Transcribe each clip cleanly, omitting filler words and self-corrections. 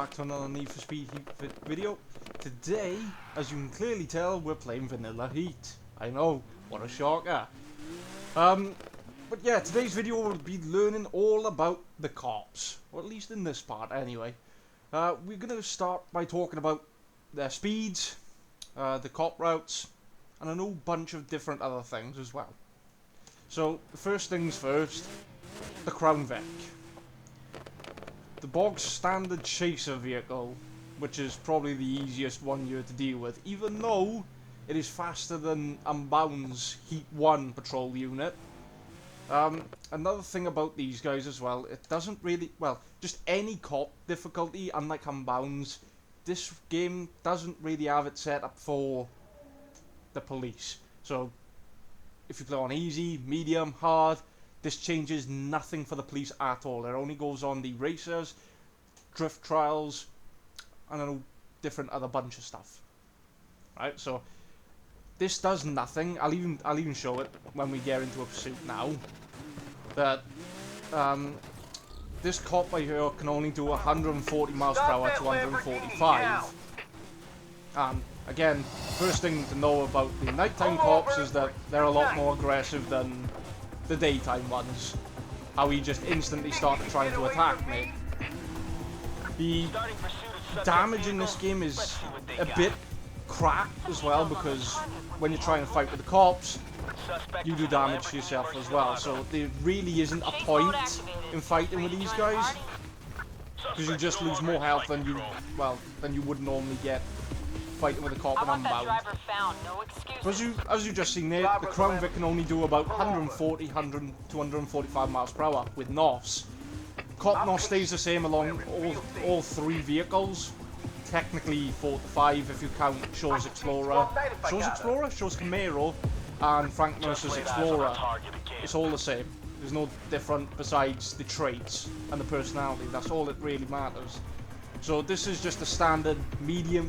back to another Need for Speed Heat video. Today, as you can clearly tell, we're playing Vanilla Heat. I know, what a shocker. But yeah, today's video will be learning all about the cops, or at least in this part anyway. We're going to start by talking about their speeds, the cop routes, and a whole bunch of different other things as well. So, first things first, the Crown Vic. The bog standard chaser vehicle, which is probably the easiest one here to deal with, even though it is faster than Unbound's Heat 1 patrol unit. Another thing about these guys as well, it doesn't really, well, just any cop difficulty, unlike Unbound's, this game doesn't really have it set up for the police. So, if you play on easy, medium, hard, this changes nothing for the police at all. It only goes on the racers, drift trials, and a different other bunch of stuff. Right, so this does nothing. I'll even show it when we get into a pursuit now. That this cop right here can only do 140 miles per hour to 145. Again, first thing to know about the nighttime cops is that they're a lot more aggressive than the daytime ones. How he just instantly started trying to attack me. The damage in this game is a bit crap as well, because when you're trying to fight with the cops, you do damage to yourself as well. So there really isn't a point in fighting with these guys, because you just lose more health than you would normally get fighting with a cop and Unbound. So as you just seen there, the Crown Vic can only do about 140, 100 to 145 miles per hour with NOS. Cop NOS stays the same along all three vehicles. Technically 4 to 5 if you count Shaw's Explorer. Shaw's Camaro, and Frank Mercer's Explorer. It's all the same. There's no different besides the traits and the personality. That's all that really matters. So this is just a standard medium.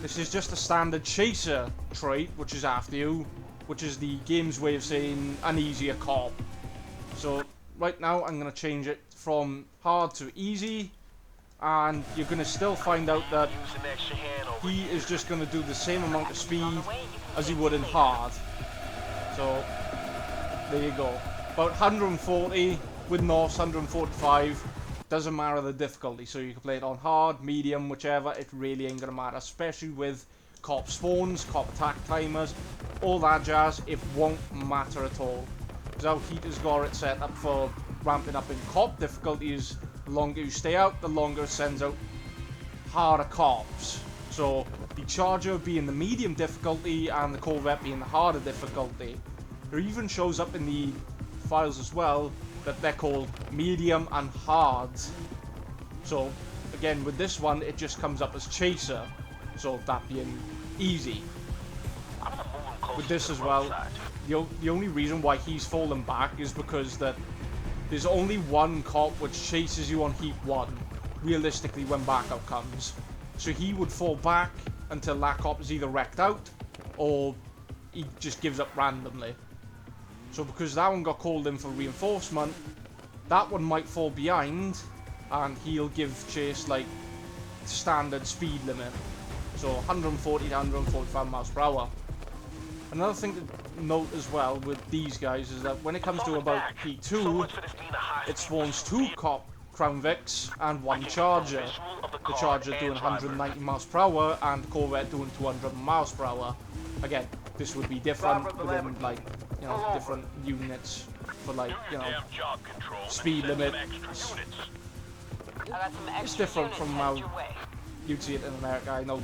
This is just a standard chaser trait, which is after you, which is the game's way of saying an easier cop. So right now I'm gonna change it from hard to easy, and you're gonna still find out that he is just gonna do the same amount of speed as he would in hard. So there you go. About 140 with NOS, 145. Doesn't matter the difficulty, so you can play it on hard, medium, whichever. It really ain't gonna matter, especially with cop spawns, cop attack timers, all that jazz. It won't matter at all, because how Heat has got it set up for ramping up in cop difficulties. The longer you stay out, the longer it sends out harder cops. So the Charger being the medium difficulty and the Corvette being the harder difficulty. It even shows up in the files as well that they're called medium and hard. So again, with this one, it just comes up as chaser, so that being easy. With this as well, the only reason why he's fallen back is because that there's only one cop which chases you on Heat 1, realistically, when backup comes. So he would fall back until that cop is either wrecked out, or he just gives up randomly. So because that one got called in for reinforcement, that one might fall behind, and he'll give chase like standard speed limit. So 140 to 145 miles per hour. Another thing to note as well with these guys is that when it comes to about P2, it spawns 2 cop Crown Vics and 1 Charger. The Charger doing 190 miles per hour and Corvette doing 200 miles per hour. Again, this would be different within, like, you know, different units for, like, you know, speed limit. It's different from how you'd see it in America. I know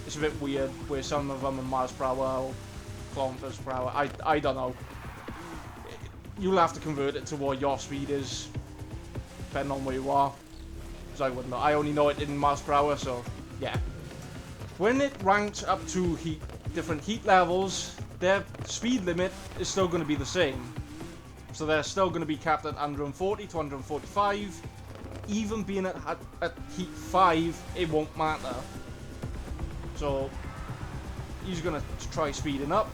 it's a bit weird where some of them are miles per hour or kilometers per hour. I don't know. You'll have to convert it to what your speed is, depending on where you are. Because I wouldn't know. I only know it in miles per hour, so yeah. When it ranks up to different heat levels, their speed limit is still going to be the same. So they're still going to be capped at 140 to 145. Even being at Heat 5, it won't matter. So he's going to try speeding up.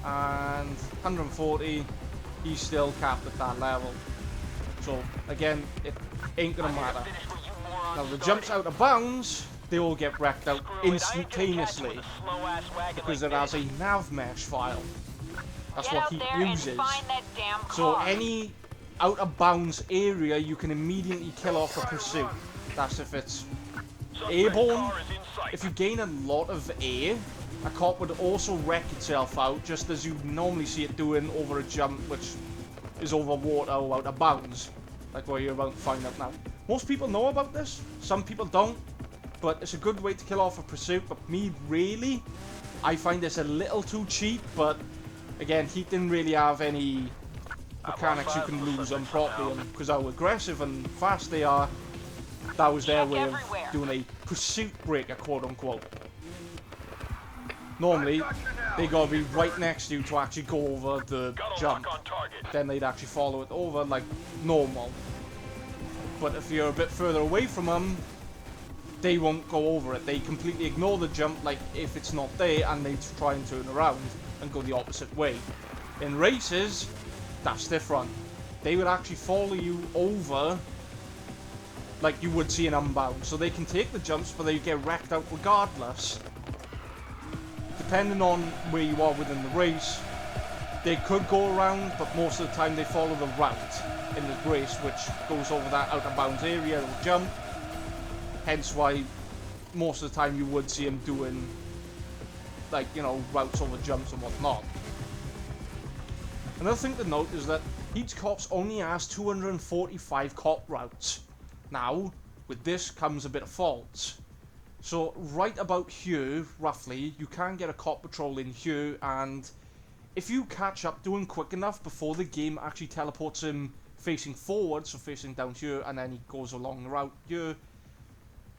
And 140, he's still capped at that level. So again, it ain't gonna matter. Now the jumps out of bounds, they all get wrecked out instantaneously because it has a nav mesh file. That's what Heat uses. So any out of bounds area you can immediately kill off a pursuit. That's if it's airborne. If you gain a lot of air, a cop would also wreck itself out, just as you normally see it doing over a jump which is over water or out of bounds, like what you're about to find out now. Most people know about this, some people don't, but it's a good way to kill off a pursuit. But me, really, I find this a little too cheap. But again, Heat didn't really have any mechanics you can lose them properly, and because how aggressive and fast they are, that was their way of doing a pursuit breaker, quote unquote. Normally, they gotta be right next to you to actually go over the jump. Then they'd actually follow it over like normal. But if you're a bit further away from them, they won't go over it. They completely ignore the jump, like if it's not there, and they try and turn around and go the opposite way. In races, that's different. They would actually follow you over like you would see in Unbound. So they can take the jumps, but they get wrecked out regardless. Depending on where you are within the race, they could go around, but most of the time they follow the route in the race, which goes over that out of bounds area or jump. Hence why most of the time you would see them doing, like, you know, routes over jumps and whatnot. Another thing to note is that Heat's Cops only has 245 cop routes. Now, with this comes a bit of faults. So, right about here, roughly, you can get a cop patrol in here, and if you catch up doing quick enough before the game actually teleports him facing forward, so facing down here, and then he goes along the route here,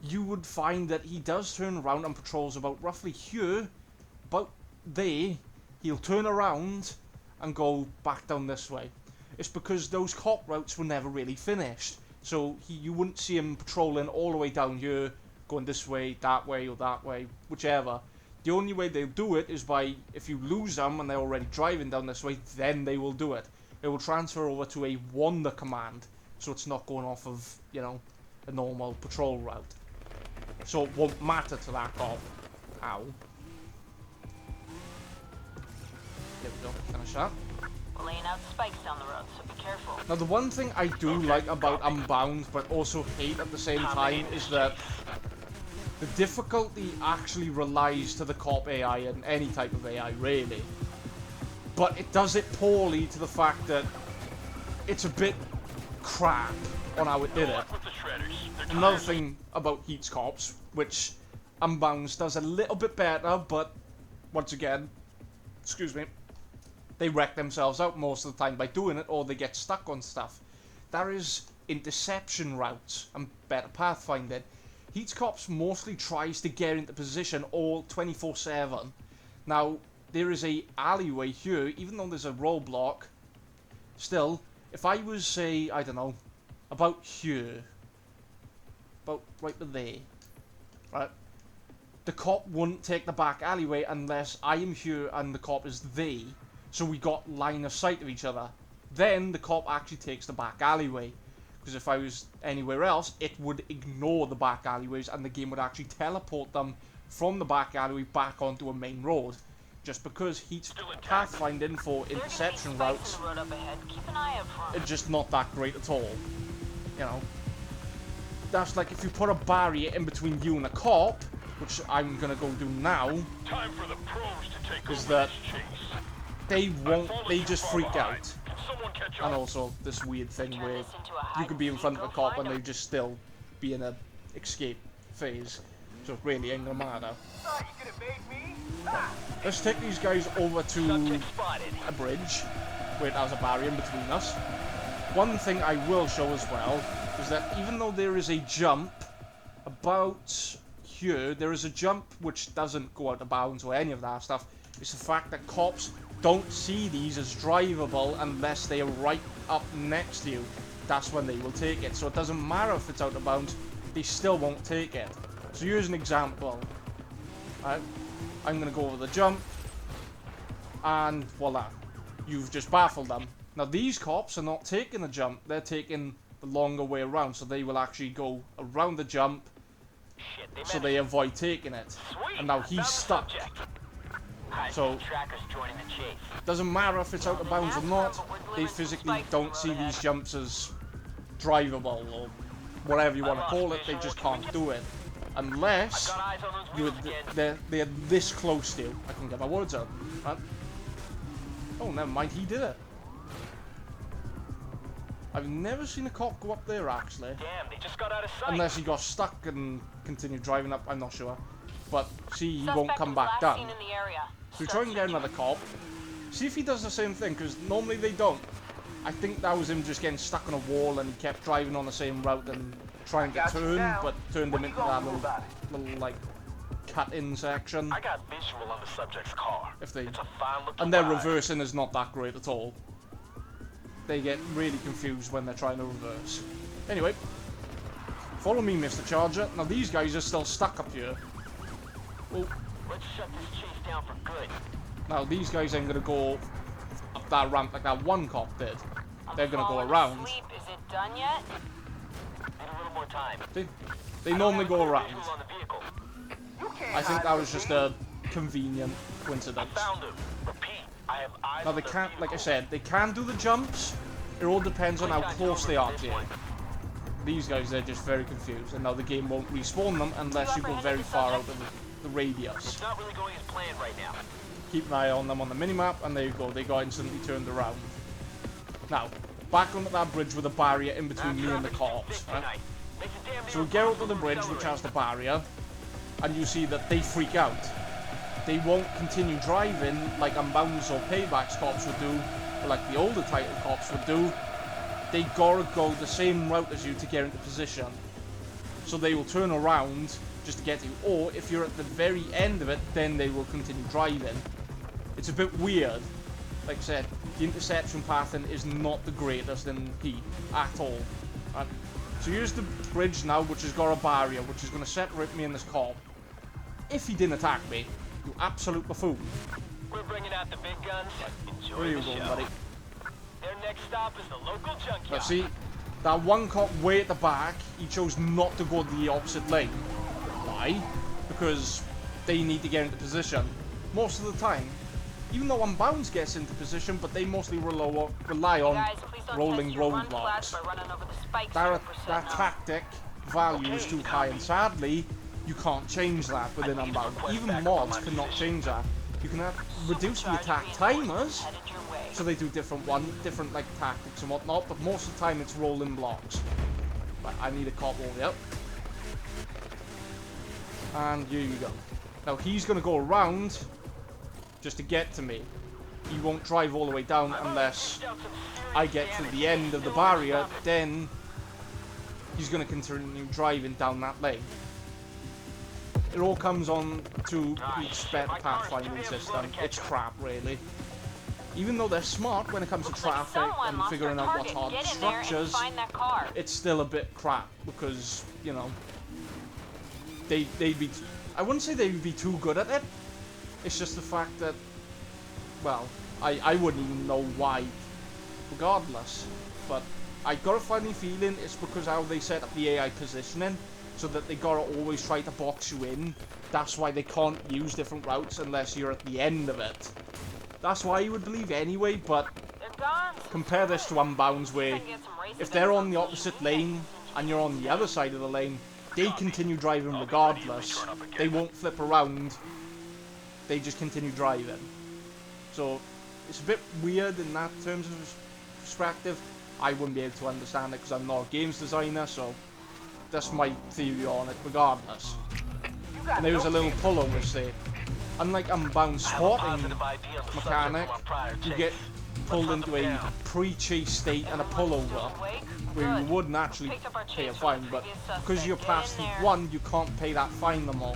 you would find that he does turn around and patrols about roughly here, about there. He'll turn around and go back down this way. It's because those cop routes were never really finished, so you wouldn't see him patrolling all the way down here, going this way, or that way, whichever. The only way they'll do it is by, if you lose them and they're already driving down this way, then they will do it. It will transfer over to a wander command, so it's not going off of, you know, a normal patrol route. So it won't matter to that cop. Ow. There we go, finish that. We're laying out spikes down the road, so be careful. Now the one thing I do like about Unbound, but also hate at the same time, is that the difficulty actually relies to the cop AI and any type of AI, really. But it does it poorly to the fact that it's a bit crap on how it did it. Another thing about Heat's Cops, which Unbound does a little bit better, but once again, excuse me, they wreck themselves out most of the time by doing it, or they get stuck on stuff. There is interception routes and better pathfinding. Heat's Cops mostly tries to get into position all 24/7. Now, there is a alleyway here, even though there's a roadblock. Still, if I was, say, I don't know, about here, about right there, right, the cop wouldn't take the back alleyway unless I am here and the cop is there, so we got line of sight of each other. Then the cop actually takes the back alleyway. Because if I was anywhere else, it would ignore the back alleyways and the game would actually teleport them from the back alleyway back onto a main road. Just because Heat's pathfinding for interception routes is just not that great at all. You know, that's like if you put a barrier in between you and a cop, which I'm gonna go do now, is that they just freak out. And also this weird thing where you could be in front of a cop and they just still be in a escape phase. So it really ain't gonna matter. Let's take these guys over to a bridge where it has a barrier in between us. One thing I will show as well is that even though there is a jump about here, there is a jump which doesn't go out of bounds or any of that stuff. It's the fact that cops don't see these as drivable unless they are right up next to you. That's when they will take it. So it doesn't matter if it's out of bounds, they still won't take it. So here's an example. Right? I'm going to go over the jump, and voila. You've just baffled them. Now these cops are not taking the jump, they're taking the longer way around, so they will actually go around the jump Shit, so they avoid taking it. Sweet. And now he's stuck. So Trackers joining the chase. doesn't matter if it's out of bounds or not, they physically don't see these jumps as drivable or whatever you want to call it, they just can't do it. Unless Got eyes on those you wheels again. they're this close to you. I can get my words out. Right? Oh, never mind, he did it. I've never seen a cop go up there actually. Damn, they just got out of sight. Unless he got stuck and continued driving up, I'm not sure. But see, he won't Suspect come was back last down. seen in the area. So we try and get another cop. See if he does the same thing, because normally they don't. I think that was him just getting stuck on a wall and he kept driving on the same route and trying to turn, but turned him into that little like cut-in section. I got visual on the subject's car. If they It's a fine looking and their ride. reversing is not that great at all. They get really confused when they're trying to reverse. Anyway, follow me, Mr. Charger. Now these guys are still stuck up here. Oh, Let's shut this chase down for good. now these guys ain't gonna go up that ramp like that one cop did. They're gonna go around. Sleep. Is it done yet? Need a little more time. They normally go around. Visual on the vehicle. I think that was just a convenient I coincidence. found him. Repeat. I have eyes Now on they the can't, like I vehicle. said, they can do the jumps. It all depends on how close they are to you. These guys, they're just very confused, and now the game won't respawn them unless you go very far out of the radius. It's not really going as planned right now. Keep an eye on them on the minimap, and there you go, they got instantly turned around. Now, back onto that bridge with a barrier in between me and the cops. Right? So we get out to the bridge, which has the barrier, and you see that they freak out. They won't continue driving like Unbounds or Paybacks cops would do, or like the older title cops would do. They gotta go the same route as you to get into position. So they will turn around just to get you, or if you're at the very end of it, then they will continue driving. It's a bit weird. Like I said, the interception pattern is not the greatest in Heat at all. Right? So here's the bridge now, which has got a barrier, which is going to separate me and this cop. If he didn't attack me, you absolute buffoon. We're bringing out the big guns. Enjoy Where are you the going, show. buddy? Their next stop is the local junkyard. Now see, that one cop way at the back, he chose not to go the opposite lane. Why? Because they need to get into position. Most of the time. Even though Unbounds gets into position, but they mostly rely on Guys, please don't rolling test your run roadblocks. flash by running over the spikes That 100% now. tactic value is too high, and sadly, you can't change that within Unbound. Even mods cannot change that. You can reduce the attack timers, Headed your way. so they do different like tactics and whatnot, but most of the time it's rolling blocks. But I need a cop over here. And here you go. Now he's gonna go around just to get to me. He won't drive all the way down unless I get to the end of the barrier, then he's gonna continue driving down that lane. It all comes on to each better pathfinding system. It's crap, really. Even though they're smart when it comes to Looks like traffic someone and lost figuring their out what target. hard Get in there and structures, find that car. it's still a bit crap because, you know, they'd be, I wouldn't say they'd be too good at it. It's just the fact that, well, I wouldn't even know why, regardless. But I got a funny feeling it's because how they set up the AI positioning, so that they gotta always try to box you in. That's why they can't use different routes unless you're at the end of it. That's why you would believe anyway, but They're gone. compare this to Unbounds where if they're on the opposite lane and you're on the other side of the lane, they continue driving regardless. They won't flip around. They just continue driving. So it's a bit weird in that terms of perspective. I wouldn't be able to understand it because I'm not a games designer, so that's my theory on it regardless. And there was a little pullover say. Unlike Unbound spotting mechanic, you get pulled into a pre-chase state and a pullover where you wouldn't actually pay a fine, but because you're past Heat 1, you can't pay that fine no more.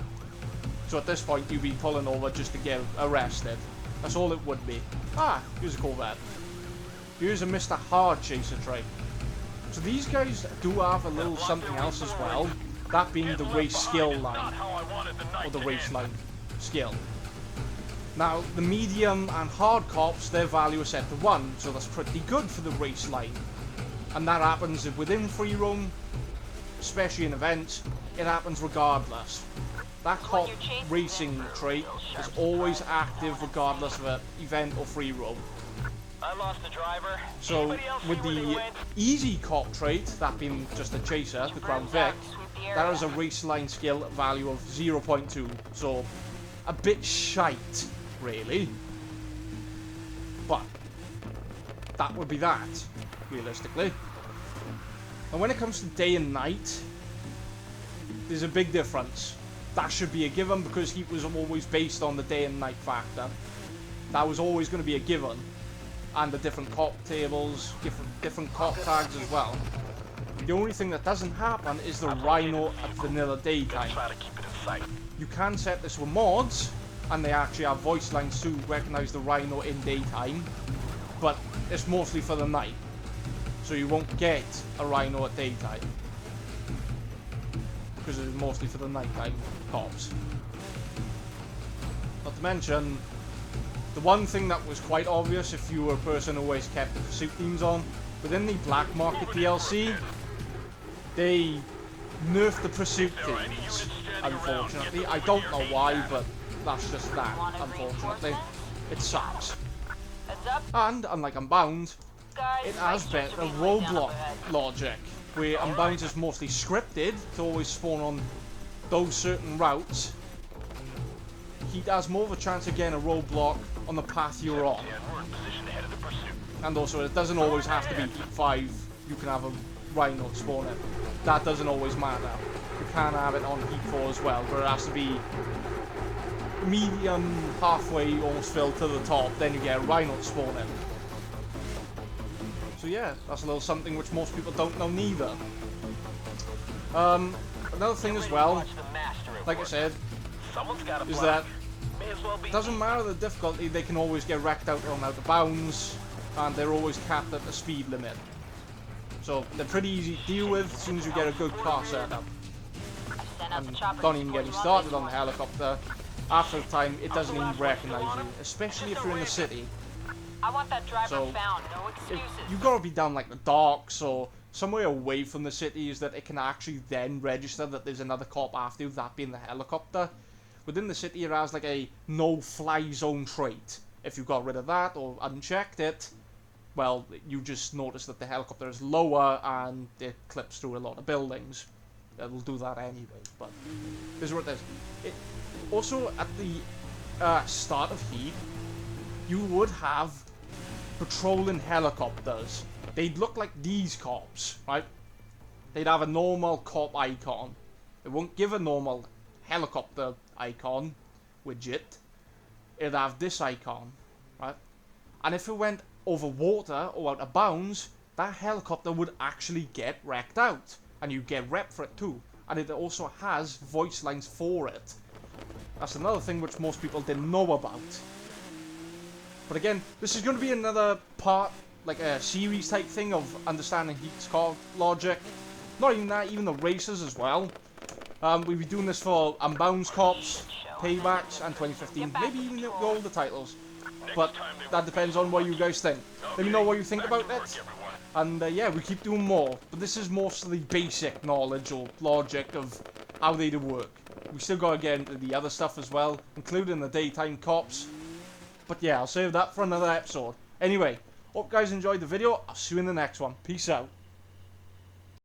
So at this point, you'd be pulling over just to get arrested. That's all it would be. Ah, here's a Corvette. Here's a Mr. Hard Chaser trait. So these guys do have a little something else as well, that being the race skill line, or the race line skill. Now, the medium and hard cops, their value is set to 1, so that's pretty good for the race line. And that happens within free roam, especially in events, it happens regardless. That cop racing trait is always active regardless of an event or free roam. I lost the driver. So, Anybody else with see where they the went? easy cop trait, that being just a chaser, the Crown Vic, that has a race line skill value of 0.2, so a bit shite, really. But that would be that, realistically. And when it comes to day and night, there's a big difference. That should be a given because Heat was always based on the day and night factor. That was always going to be a given. And the different cop tables, different cop tags as well. The only thing that doesn't happen is the Rhino at vanilla daytime. Try to keep it in sight. You can set this with mods, and they actually have voice lines to recognize the Rhino in daytime, but it's mostly for the night. So you won't get a Rhino at daytime. Because it's mostly for the nighttime cops. Not to mention, the one thing that was quite obvious if you were a person who always kept the pursuit themes on, within the Black Market DLC, they nerfed the pursuit themes, unfortunately. I don't know why, but that's just that, unfortunately. It sucks. Heads up, And, unlike Unbound, guys. it has spikes better seem to be way down roadblock up ahead. logic, where Unbound is mostly scripted to always spawn on those certain routes. He has more of a chance of getting a roadblock on the path you're on. And we're in position ahead of the pursuit. And also, it doesn't always have to be Heat 5. You can have a Rhino spawn it. That doesn't always matter. You can have it on Heat 4 as well, where it has to be medium, halfway, almost filled to the top, then you get a Rhino spawn it. So yeah, that's a little something which most people don't know neither. Another thing as well, Watch the master at like I work. said, Someone's got a is plan. that May as well be doesn't matter the difficulty, they can always get wrecked out on out of bounds, and they're always capped at the speed limit. So they're pretty easy to deal with as soon as you get a good car setup. Send out the And chopper don't to even support get me you started this on the one. helicopter. After the time, it doesn't even recognize you, especially if you're in the city. I want that driver So, found. No If excuses. you gotta be down like the docks or somewhere away from the cities that it can actually then register that there's another cop after you, that being the helicopter. Within the city, it has like a no-fly zone trait. If you got rid of that or unchecked it, well, you just notice that the helicopter is lower and it clips through a lot of buildings. It'll do that anyway, but this is what it is. It, also, at the start of Heat, you would have patrolling helicopters. They'd look like these cops, right? They'd have a normal cop icon. It won't give a normal helicopter icon widget. It'd have this icon, right? And if it went over water or out of bounds, that helicopter would actually get wrecked out. And you get rep for it too. And it also has voice lines for it. That's another thing which most people didn't know about. But again, this is going to be another part, like a series type thing of understanding Heat's car logic. Not even that, even the races as well. We'll be doing this for Unbound's Cops, Paybacks, and 2015. Maybe even the older titles. But that depends on what you guys think. Let me know what you think about it. And yeah, we keep doing more. But this is mostly basic knowledge or logic of how they do work. We still gotta get into the other stuff as well, including the daytime cops. But yeah, I'll save that for another episode. Anyway, hope you guys enjoyed the video. I'll see you in the next one. Peace out.